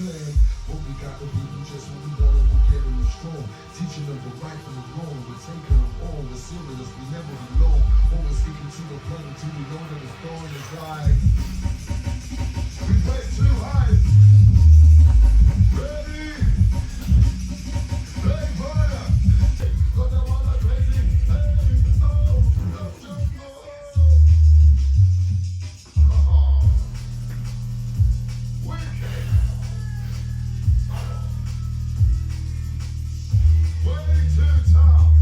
plan. What we got the people just when we want them, we're getting them strong. Teaching them the right from the wrong. We're taking them on. We're serious. We never belong. Always sticking to the plan until we know that it's gone. It's right. We play too high. Ready? Play fire. Got them all like crazy. Hey, oh, let's just go. Wicked. Way too tough.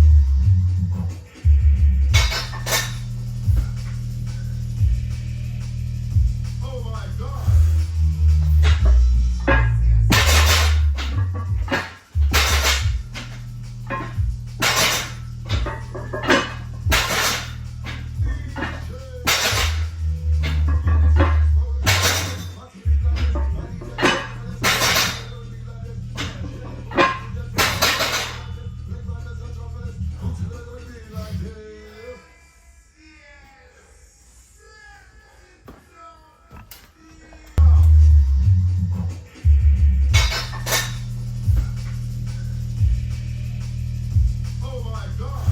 Oh my God. Oh my God.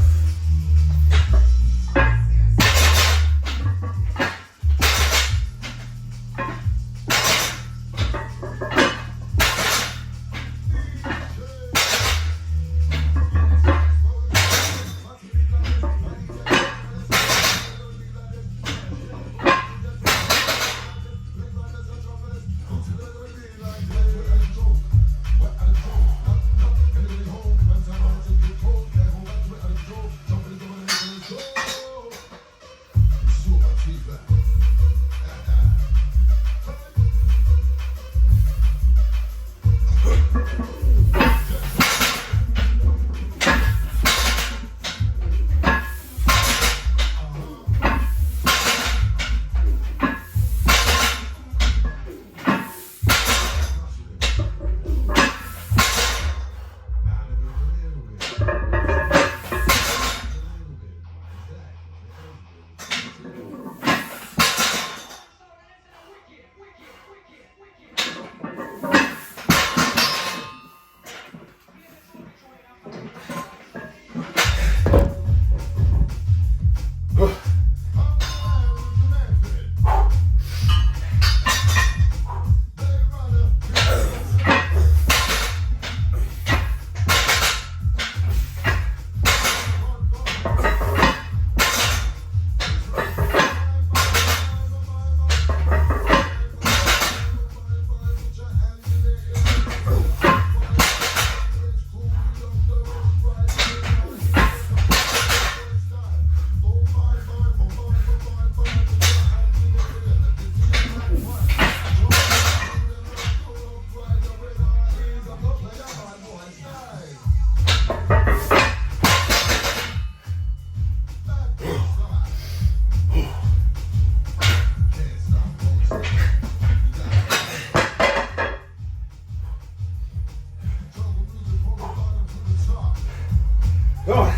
Oh,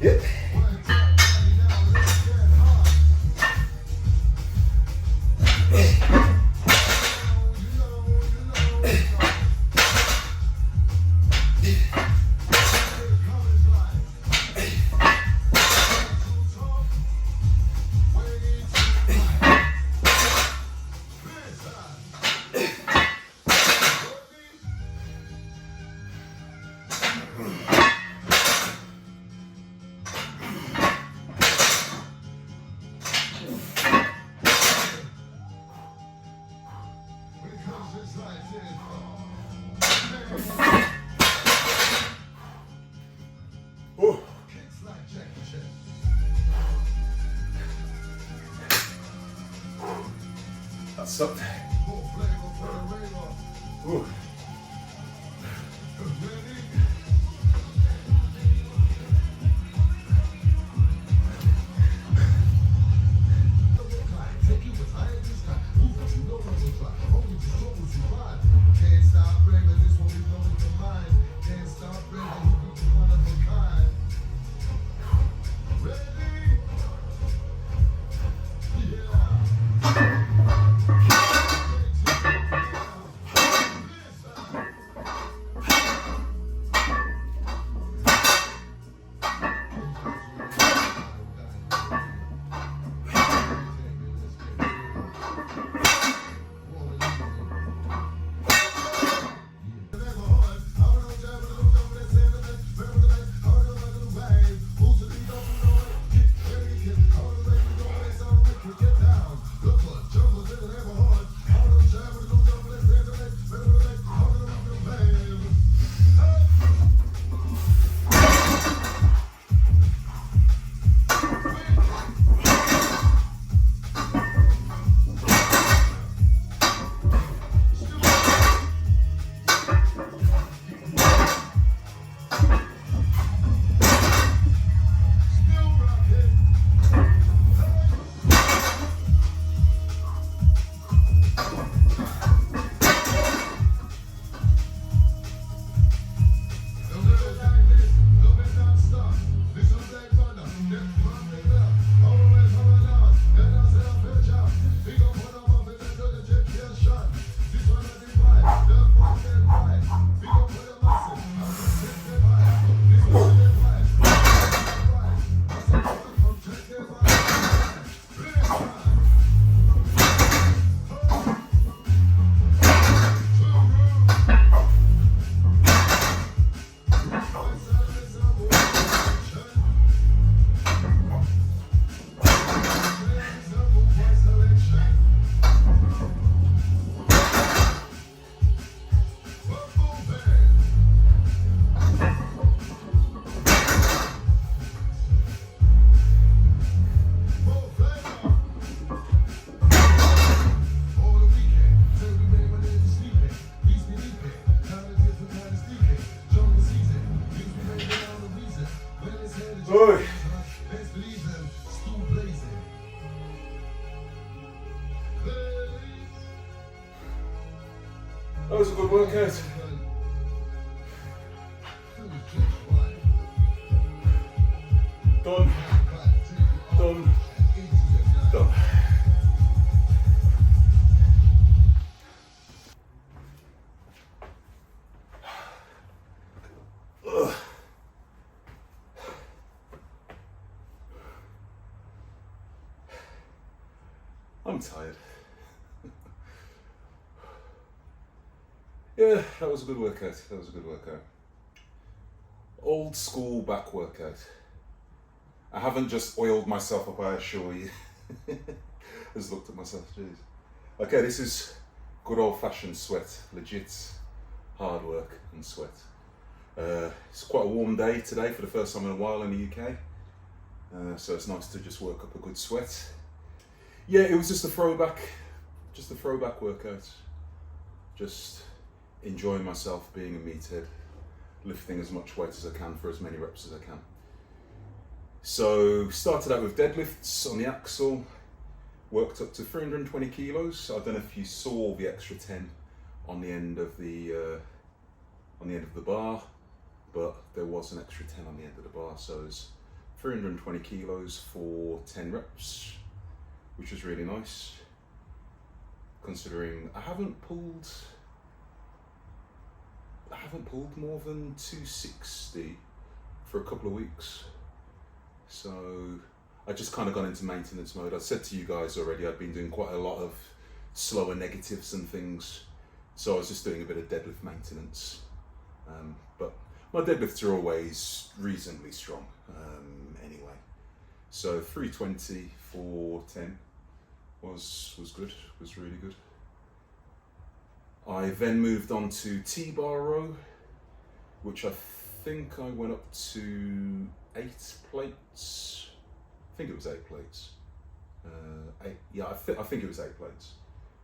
yep. Oh. That's something. Ooh. Oi. Best believe them, still blazing. That was a good workout. Done. Done. Done. Ugh. I'm tired. Yeah, that was a good workout. That was a good workout. Old school back workout. I haven't just oiled myself up, I assure you. Just looked at myself, jeez. Okay, this is good old fashioned sweat. Legit hard work and sweat. It's quite a warm day today for the first time in a while in the UK. So it's nice to just work up a good sweat. Yeah, it was just a throwback workout. Just enjoying myself being a meathead, lifting as much weight as I can for as many reps as I can. So started out with deadlifts on the axle, worked up to 320 kilos. I don't know if you saw the extra 10 on the end of the bar, but there was an extra 10 on the end of the bar. So it's 320 kilos for 10 reps, which was really nice, considering I haven't pulled more than 260 for a couple of weeks. So I just kind of gone into maintenance mode. I said to you guys already, I've been doing quite a lot of slower negatives and things. So I was just doing a bit of deadlift maintenance. But my deadlifts are always reasonably strong anyway. So 320 for 10 was good, was really good. I then moved on to T-bar row, which I think I went up to 8 plates. I think it was 8 plates. I think it was 8 plates.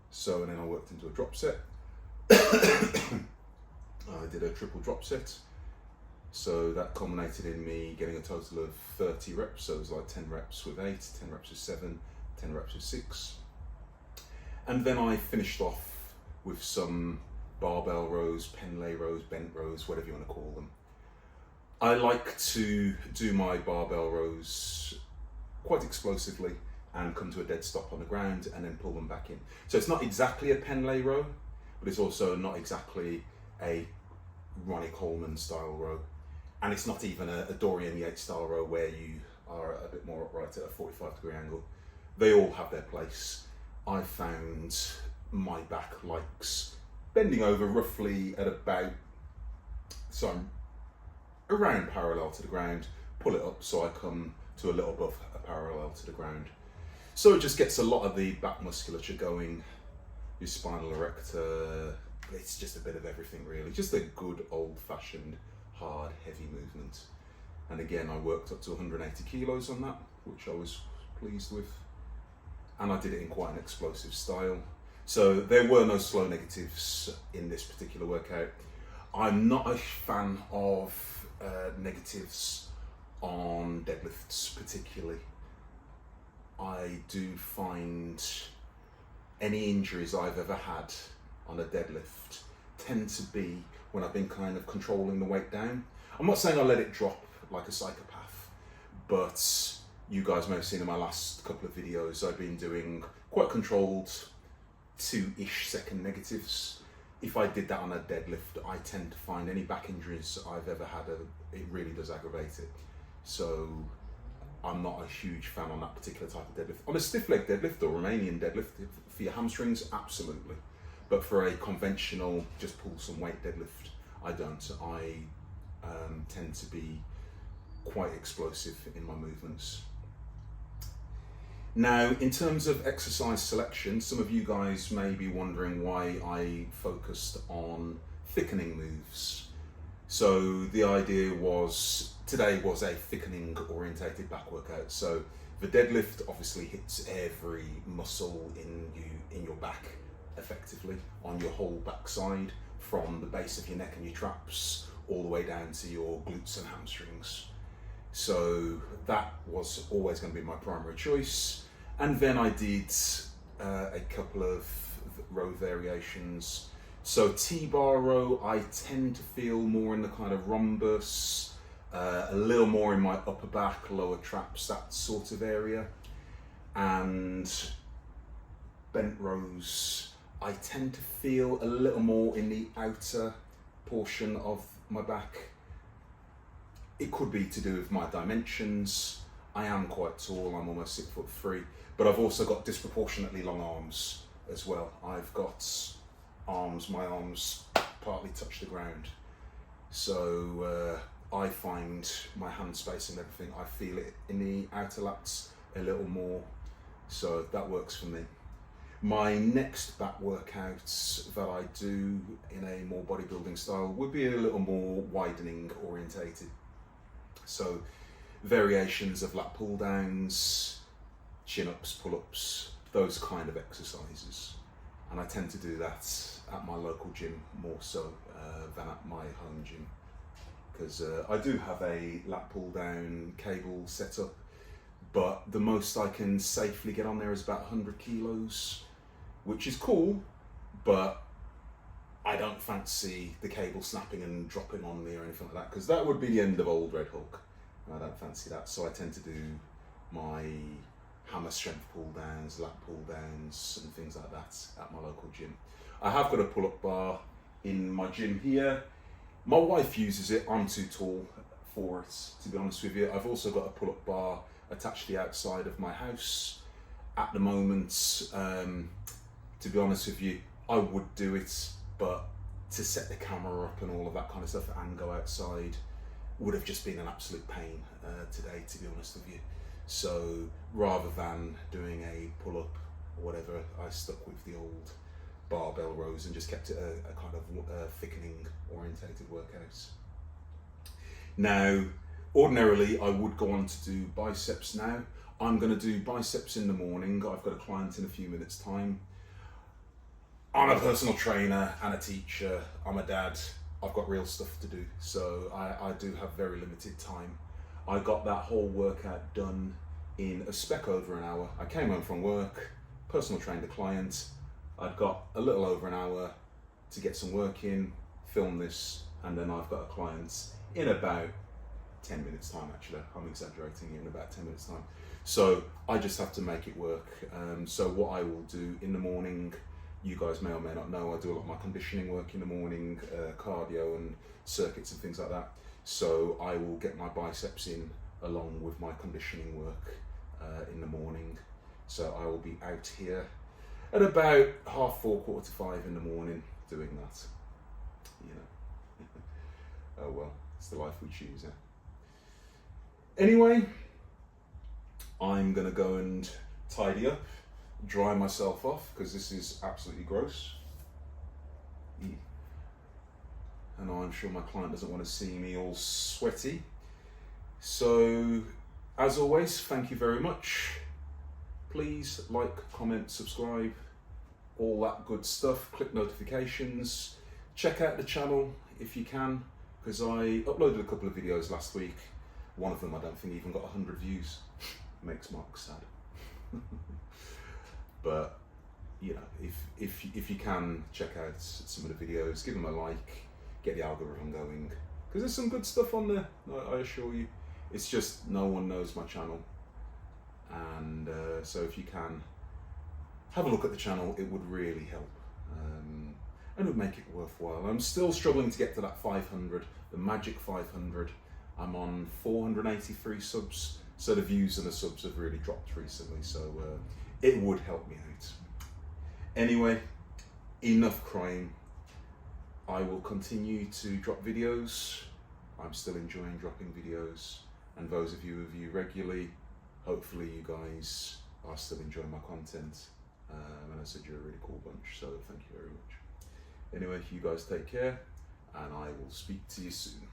So, and then I worked into a drop set. I did a triple drop set. So that culminated in me getting a total of 30 reps. So it was like 10 reps with 8, 10 reps with 7, 10 reps with 6. And then I finished off with some barbell rows, pen lay rows, bent rows, whatever you want to call them. I like to do my barbell rows quite explosively and come to a dead stop on the ground and then pull them back in. So it's not exactly a pen lay row, but it's also not exactly a Ronnie Coleman style row. And it's not even a Dorian Yates style row where you are a bit more upright at a 45-degree angle. They all have their place. I found my back likes bending over roughly at about, so I'm around parallel to the ground, pull it up so I come to a little above a parallel to the ground. So it just gets a lot of the back musculature going, your spinal erector. It's just a bit of everything really, just a good old fashioned hard heavy movement. And again, I worked up to 180 kilos on that, which I was pleased with. And I did it in quite an explosive style. So there were no slow negatives in this particular workout. I'm not a fan of negatives on deadlifts particularly. I do find any injuries I've ever had on a deadlift tend to be when I've been kind of controlling the weight down. I'm not saying I let it drop like a psychopath, but you guys may have seen in my last couple of videos, I've been doing quite controlled 2-ish second negatives. If I did that on a deadlift, I tend to find any back injuries I've ever had, it really does aggravate it. So I'm not a huge fan on that particular type of deadlift. On a stiff leg deadlift or Romanian deadlift, for your hamstrings, absolutely. But for a conventional, just pull some weight deadlift, I don't. I tend to be quite explosive in my movements. Now, in terms of exercise selection, some of you guys may be wondering why I focused on thickening moves. So the idea was, today was a thickening orientated back workout. So the deadlift obviously hits every muscle in your back effectively, on your whole backside, from the base of your neck and your traps all the way down to your glutes and hamstrings. So that was always going to be my primary choice. And then I did a couple of row variations. So T-bar row, I tend to feel more in the kind of rhombus, a little more in my upper back, lower traps, that sort of area. And bent rows, I tend to feel a little more in the outer portion of my back. It could be to do with my dimensions. I am quite tall, I'm almost 6'3", but I've also got disproportionately long arms as well. I've got arms, my arms partly touch the ground. So I find my hand space and everything, I feel it in the outer lats a little more. So that works for me. My next back workouts that I do in a more bodybuilding style would be a little more widening orientated. So variations of lat pull downs, chin ups, pull ups, those kind of exercises. And I tend to do that at my local gym more so than at my home gym. Because I do have a lat pull down cable set up, but the most I can safely get on there is about 100 kilos, which is cool, but I don't fancy the cable snapping and dropping on me or anything like that, because that would be the end of old Red Hulk. I don't fancy that, so I tend to do my hammer strength pull downs, lat pull downs and things like that at my local gym. I have got a pull-up bar in my gym here. My wife uses it, I'm too tall for it, to be honest with you. I've also got a pull-up bar attached to the outside of my house. At the moment, to be honest with you, I would do it, but to set the camera up and all of that kind of stuff and go outside would have just been an absolute pain today, to be honest with you. So rather than doing a pull-up or whatever, I stuck with the old barbell rows and just kept it a kind of thickening orientated workouts. Now, ordinarily I would go on to do biceps now. I'm going to do biceps in the morning. I've got a client in a few minutes time. I'm a personal trainer and a teacher, I'm a dad, I've got real stuff to do, so I do have very limited time. I got that whole workout done in a speck over an hour. I came home from work, personal trained a client, I'd got a little over an hour to get some work in, film this, and then I've got a client in about 10 minutes time actually. I'm exaggerating here, in about 10 minutes time. So I just have to make it work. So what I will do in the morning, you guys may or may not know, I do a lot of my conditioning work in the morning, cardio and circuits and things like that. So I will get my biceps in along with my conditioning work in the morning. So I will be out here at about 4:30, 4:45 in the morning doing that. You know, oh well, it's the life we choose. Anyway, I'm gonna go and tidy up, dry myself off, because this is absolutely gross. And I'm sure my client doesn't want to see me all sweaty. So, as always, thank you very much. Please like, comment, subscribe, all that good stuff. Click notifications. Check out the channel if you can, because I uploaded a couple of videos last week. One of them I don't think even got 100 views. Makes Mark sad. But you know, if you can check out some of the videos, give them a like, get the algorithm going, because there's some good stuff on there, I assure you. It's just no one knows my channel, and so if you can have a look at the channel, it would really help, and it would make it worthwhile. I'm still struggling to get to that 500, the magic 500. I'm on 483 subs, so the views and the subs have really dropped recently, so it would help me out. Anyway, enough crying. I will continue to drop videos. I'm still enjoying dropping videos, and those of you who view regularly, hopefully you guys are still enjoying my content, and I said you're a really cool bunch, so thank you very much. Anyway, you guys take care, and I will speak to you soon.